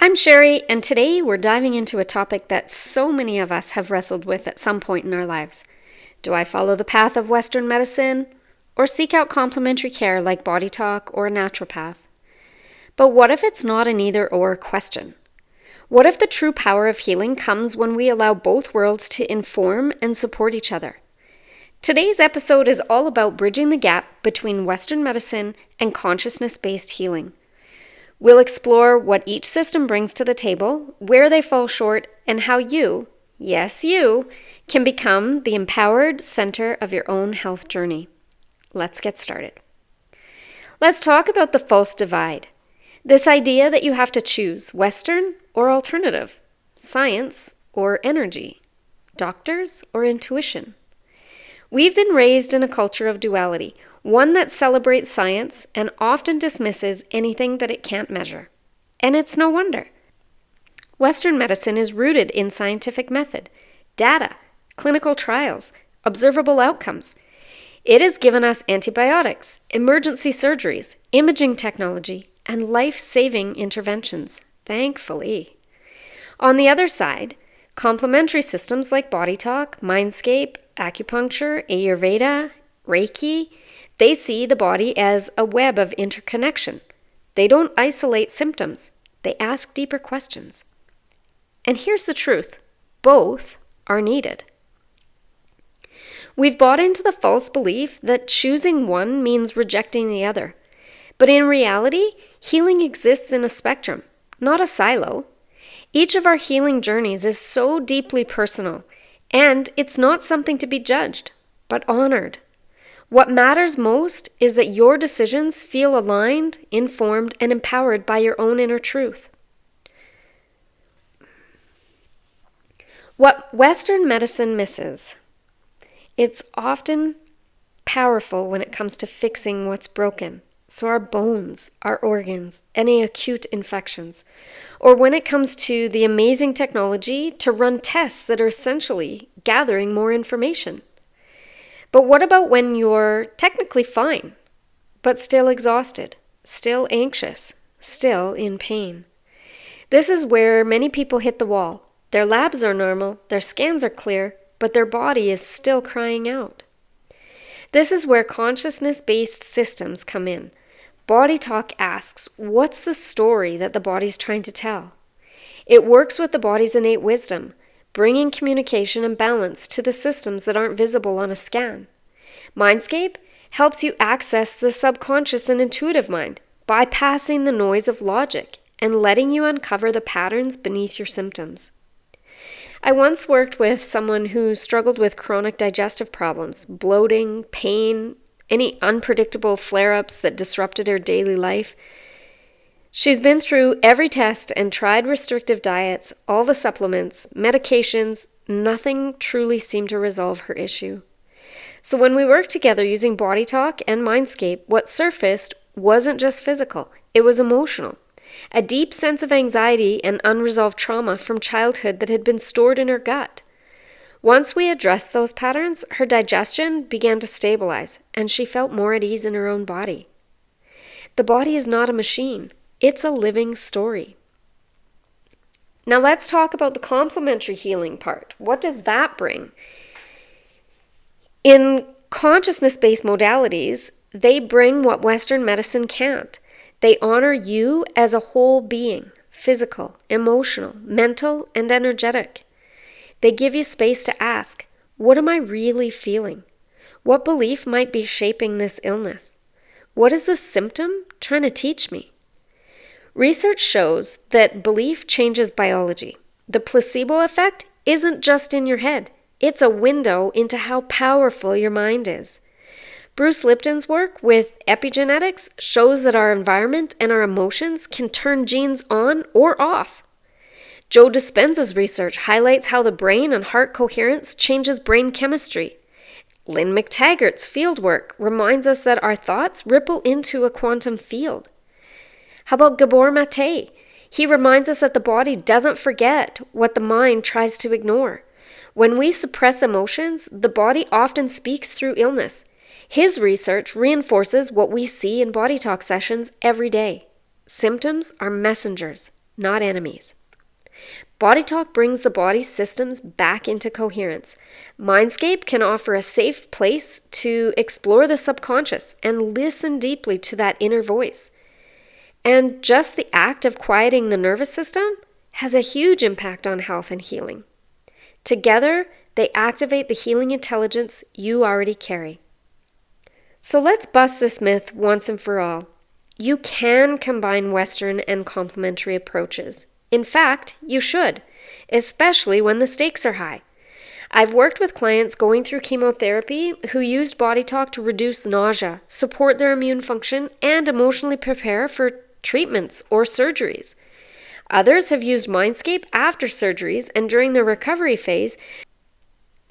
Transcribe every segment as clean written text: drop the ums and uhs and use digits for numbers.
I'm Sherry, and today we're diving into a topic that so many of us have wrestled with at some point in our lives. Do I follow the path of Western medicine or seek out complementary care like BodyTalk or a naturopath? But what if it's not an either-or question? What if the true power of healing comes when we allow both worlds to inform and support each other? Today's episode is all about bridging the gap between Western medicine and consciousness-based healing. We'll explore what each system brings to the table, where they fall short, and how you, yes you, can become the empowered center of your own health journey. Let's get started. Let's talk about the false divide. This idea that you have to choose Western or alternative, science or energy, doctors or intuition. We've been raised in a culture of duality, one that celebrates science and often dismisses anything that it can't measure. And it's no wonder. Western medicine is rooted in scientific method, data, clinical trials, observable outcomes. It has given us antibiotics, emergency surgeries, imaging technology, and life-saving interventions, thankfully. On the other side, complementary systems like BodyTalk, MindScape, acupuncture, Ayurveda, Reiki, they see the body as a web of interconnection. They don't isolate symptoms. They ask deeper questions. And here's the truth. Both are needed. We've bought into the false belief that choosing one means rejecting the other. But in reality, healing exists in a spectrum, not a silo. Each of our healing journeys is so deeply personal, and it's not something to be judged, but honored. What matters most is that your decisions feel aligned, informed, and empowered by your own inner truth. What Western medicine misses, it's often powerful when it comes to fixing what's broken. So our bones, our organs, any acute infections, or when it comes to the amazing technology to run tests that are essentially gathering more information. But what about when you're technically fine, but still exhausted, still anxious, still in pain? This is where many people hit the wall. Their labs are normal, their scans are clear, but their body is still crying out. This is where consciousness-based systems come in. BodyTalk asks, what's the story that the body's trying to tell? It works with the body's innate wisdom, bringing communication and balance to the systems that aren't visible on a scan. MindScape helps you access the subconscious and intuitive mind, bypassing the noise of logic and letting you uncover the patterns beneath your symptoms. I once worked with someone who struggled with chronic digestive problems, bloating, pain, any unpredictable flare-ups that disrupted her daily life. She's been through every test and tried restrictive diets, all the supplements, medications. Nothing truly seemed to resolve her issue. So when we worked together using BodyTalk and MindScape, what surfaced wasn't just physical, it was emotional. A deep sense of anxiety and unresolved trauma from childhood that had been stored in her gut. Once we addressed those patterns, her digestion began to stabilize, and she felt more at ease in her own body. The body is not a machine. It's a living story. Now let's talk about the complementary healing part. What does that bring? In consciousness-based modalities, they bring what Western medicine can't. They honor you as a whole being, physical, emotional, mental, and energetic. They give you space to ask, what am I really feeling? What belief might be shaping this illness? What is the symptom trying to teach me? Research shows that belief changes biology. The placebo effect isn't just in your head. It's a window into how powerful your mind is. Bruce Lipton's work with epigenetics shows that our environment and our emotions can turn genes on or off. Joe Dispenza's research highlights how the brain and heart coherence changes brain chemistry. Lynn McTaggart's fieldwork reminds us that our thoughts ripple into a quantum field. How about Gabor Mate? He reminds us that the body doesn't forget what the mind tries to ignore. When we suppress emotions, the body often speaks through illness. His research reinforces what we see in BodyTalk sessions every day. Symptoms are messengers, not enemies. BodyTalk brings the body's systems back into coherence. MindScape can offer a safe place to explore the subconscious and listen deeply to that inner voice. And just the act of quieting the nervous system has a huge impact on health and healing. Together, they activate the healing intelligence you already carry. So let's bust this myth once and for all. You can combine Western and complementary approaches. In fact, you should, especially when the stakes are high. I've worked with clients going through chemotherapy who used BodyTalk to reduce nausea, support their immune function, and emotionally prepare for treatments or surgeries. Others have used MindScape after surgeries and during the recovery phase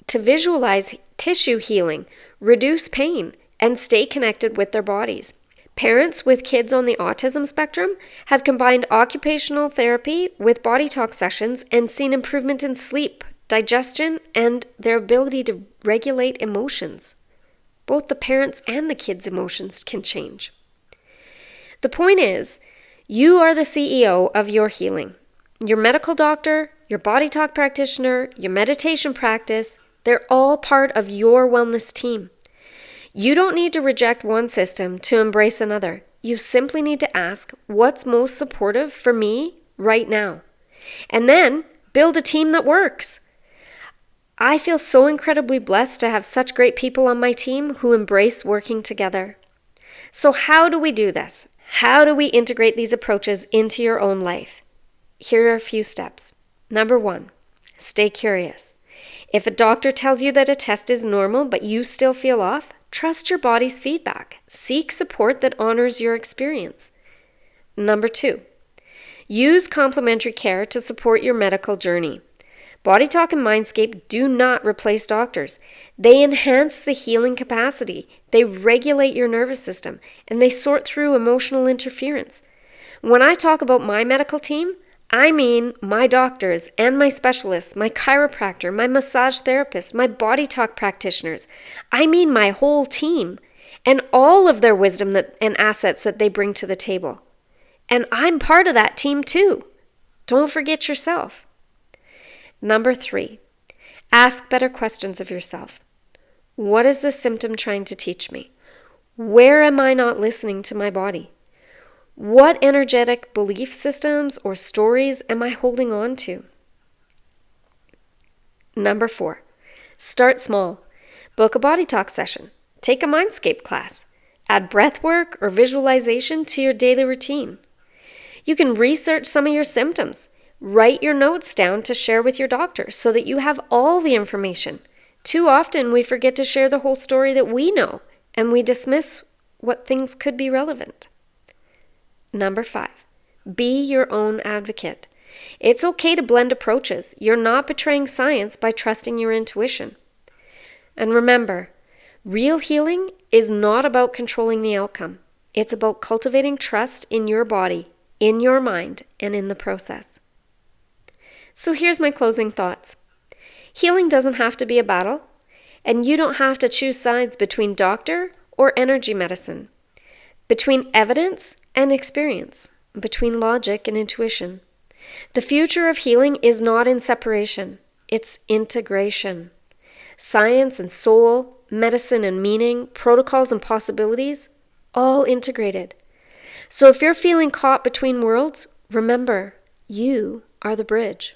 to visualize tissue healing, reduce pain, and stay connected with their bodies. Parents with kids on the autism spectrum have combined occupational therapy with BodyTalk sessions and seen improvement in sleep, digestion, and their ability to regulate emotions. Both the parents' and the kids' emotions can change. The point is, you are the CEO of your healing. Your medical doctor, your BodyTalk practitioner, your meditation practice, they're all part of your wellness team. You don't need to reject one system to embrace another. You simply need to ask, what's most supportive for me right now? And then build a team that works. I feel so incredibly blessed to have such great people on my team who embrace working together. So how do we do this? How do we integrate these approaches into your own life? Here are a few steps. Number 1, stay curious. If a doctor tells you that a test is normal but you still feel off, trust your body's feedback. Seek support that honors your experience. Number 2, use complementary care to support your medical journey. BodyTalk and MindScape do not replace doctors. They enhance the healing capacity. They regulate your nervous system, and they sort through emotional interference. When I talk about my medical team, I mean my doctors and my specialists, my chiropractor, my massage therapist, my BodyTalk practitioners. I mean my whole team and all of their wisdom and assets that they bring to the table. And I'm part of that team too. Don't forget yourself. Number 3, ask better questions of yourself. What is the symptom trying to teach me? Where am I not listening to my body? What energetic belief systems or stories am I holding on to? Number 4, start small. Book a BodyTalk session. Take a MindScape class. Add breath work or visualization to your daily routine. You can research some of your symptoms. Write your notes down to share with your doctor so that you have all the information. Too often we forget to share the whole story that we know, and we dismiss what things could be relevant. Number 5, be your own advocate. It's okay to blend approaches. You're not betraying science by trusting your intuition. And remember, real healing is not about controlling the outcome. It's about cultivating trust in your body, in your mind, and in the process. So here's my closing thoughts. Healing doesn't have to be a battle, and you don't have to choose sides between doctor or energy medicine, between evidence and experience, between logic and intuition. The future of healing is not in separation, it's integration. Science and soul, medicine and meaning, protocols and possibilities, all integrated. So if you're feeling caught between worlds, remember, you are the bridge.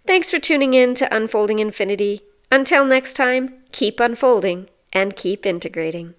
Thanks for tuning in to Unfolding Infinity. Until next time, keep unfolding and keep integrating.